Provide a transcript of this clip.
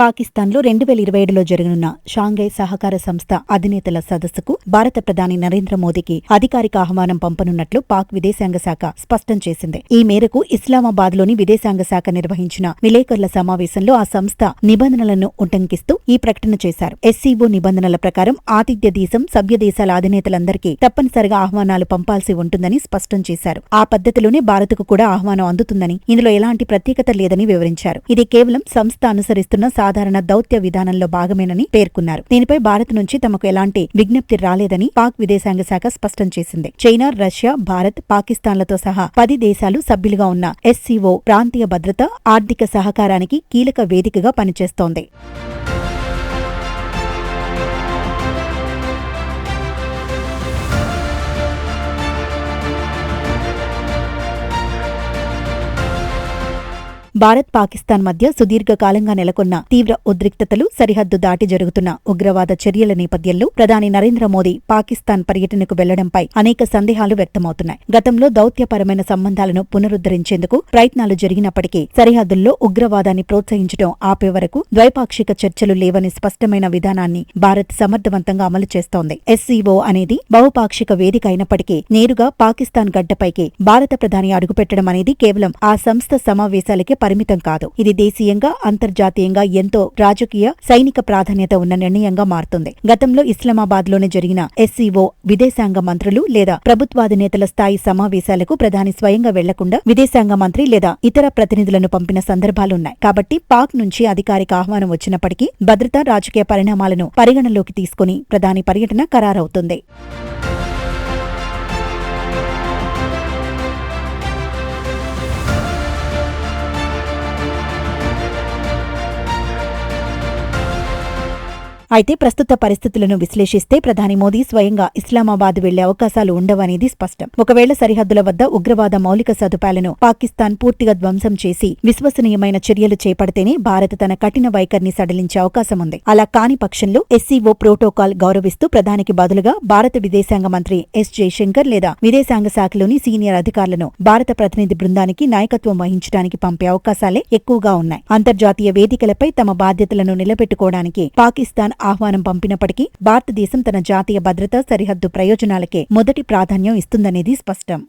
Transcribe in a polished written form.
పాకిస్తాన్లో 2027లో జరగనున్న షాంఘై సహకార సంస్థ అధినేతల సదస్సుకు భారత ప్రధాని నరేంద్ర మోదీకి అధికారిక ఆహ్వానం పంపనున్నట్లు పాక్ విదేశాంగ శాఖ స్పష్టం చేసింది. ఈ మేరకు ఇస్లామాబాద్లోని విదేశాంగ శాఖ నిర్వహించిన విలేకరుల సమావేశంలో ఆ సంస్థ నిబంధనలను ఉల్లంఘిస్తూ ఈ ప్రకటన చేశారు. ఎస్సీఓ నిబంధనల ప్రకారం ఆతిథ్య దేశం సభ్య దేశాల అధినేతలందరికీ తప్పనిసరిగా ఆహ్వానాలు పంపాల్సి ఉంటుందని స్పష్టం చేశారు. ఆ పద్ధతిలోనే భారత్కు కూడా ఆహ్వానం అందుతుందని, ఇందులో ఎలాంటి ప్రత్యేకత లేదని వివరించారు. ఇది కేవలం సంస్థ అనుసరిస్తున్న సాధారణ దౌత్య విధానంలో భాగమేనని పేర్కొన్నారు. దీనిపై భారత్ నుంచి తమకు ఎలాంటి విజ్ఞప్తి రాలేదని పాక్ విదేశాంగ శాఖ స్పష్టం చేసింది. చైనా, రష్యా, భారత్, పాకిస్తాన్లతో సహా 10 దేశాలు సభ్యులుగా ఉన్న ఎస్సీఓ ప్రాంతీయ భద్రత, ఆర్థిక సహకారానికి కీలక వేదికగా పనిచేస్తోంది. భారత్, పాకిస్తాన్ మధ్య సుదీర్ఘకాలంగా నెలకొన్న తీవ్ర ఉద్రిక్తతలు, సరిహద్దు దాటి జరుగుతున్న ఉగ్రవాద చర్యల నేపథ్యంలో ప్రధాని నరేంద్ర మోదీ పాకిస్తాన్ పర్యటనకు వెళ్లడంపై అనేక సందేహాలు వ్యక్తమవుతున్నాయి. గతంలో దౌత్యపరమైన సంబంధాలను పునరుద్ధరించేందుకు ప్రయత్నాలు జరిగినప్పటికీ సరిహద్దుల్లో ఉగ్రవాదాన్ని ప్రోత్సహించడం ఆపే వరకు ద్వైపాక్షిక చర్చలు లేవని స్పష్టమైన విధానాన్ని భారత్ సమర్థవంతంగా అమలు చేస్తోంది. ఎస్సీఓ అనేది బహుపాక్షిక వేదిక అయినప్పటికీ నేరుగా పాకిస్తాన్ గడ్డపైకి భారత ప్రధాని అడుగుపెట్టడం అనేది కేవలం ఆ సంస్థ సమావేశాలకే పరిమితం కాదు. ఇది దేశీయంగా, అంతర్జాతీయంగా ఎంతో రాజకీయ, సైనిక ప్రాధాన్యత ఉన్న నిర్ణయంగా మారుతుంది. గతంలో ఇస్లామాబాద్లోనే జరిగిన ఎస్సీఓ విదేశాంగ మంత్రులు లేదా ప్రభుత్వాధినేతల స్థాయి సమావేశాలకు ప్రధాని స్వయంగా వెళ్లకుండా విదేశాంగ మంత్రి లేదా ఇతర ప్రతినిధులను పంపిన సందర్భాలున్నాయి. కాబట్టి పాక్ నుంచి అధికారిక ఆహ్వానం వచ్చినప్పటికీ భద్రతా, రాజకీయ పరిణామాలను పరిగణనలోకి తీసుకుని ప్రధాని పర్యటన ఖరారవుతుంది. అయితే ప్రస్తుత పరిస్థితులను విశ్లేషిస్తే ప్రధాని మోదీ స్వయంగా ఇస్లామాబాద్ వెళ్లే అవకాశాలు ఉండవనేది స్పష్టం. ఒకవేళ సరిహద్దుల వద్ద ఉగ్రవాద మౌలిక సదుపాయాలను పాకిస్తాన్ పూర్తిగా ధ్వంసం చేసి విశ్వసనీయమైన చర్యలు చేపడితేనే భారత్ తన కఠిన వైఖరిని సడలించే అవకాశం ఉంది. అలా కాని పక్షంలో ఎస్సీఓ ప్రోటోకాల్ గౌరవిస్తూ ప్రధానికి బదులుగా భారత విదేశాంగ మంత్రి ఎస్ జయశంకర్ లేదా విదేశాంగ శాఖలోని సీనియర్ అధికారులను భారత ప్రతినిధి బృందానికి నాయకత్వం వహించడానికి పంపే అవకాశాలే ఎక్కువగా ఉన్నాయి. అంతర్జాతీయ వేదికలపై తమ బాధ్యతలను నిలబెట్టుకోవడానికి పాకిస్తాన్ ఆహ్వానం పంపినప్పటికీ భారతదేశం తన జాతీయ భద్రత, సరిహద్దు ప్రయోజనాలకే మొదటి ప్రాధాన్యం ఇస్తుందనేది స్పష్టం.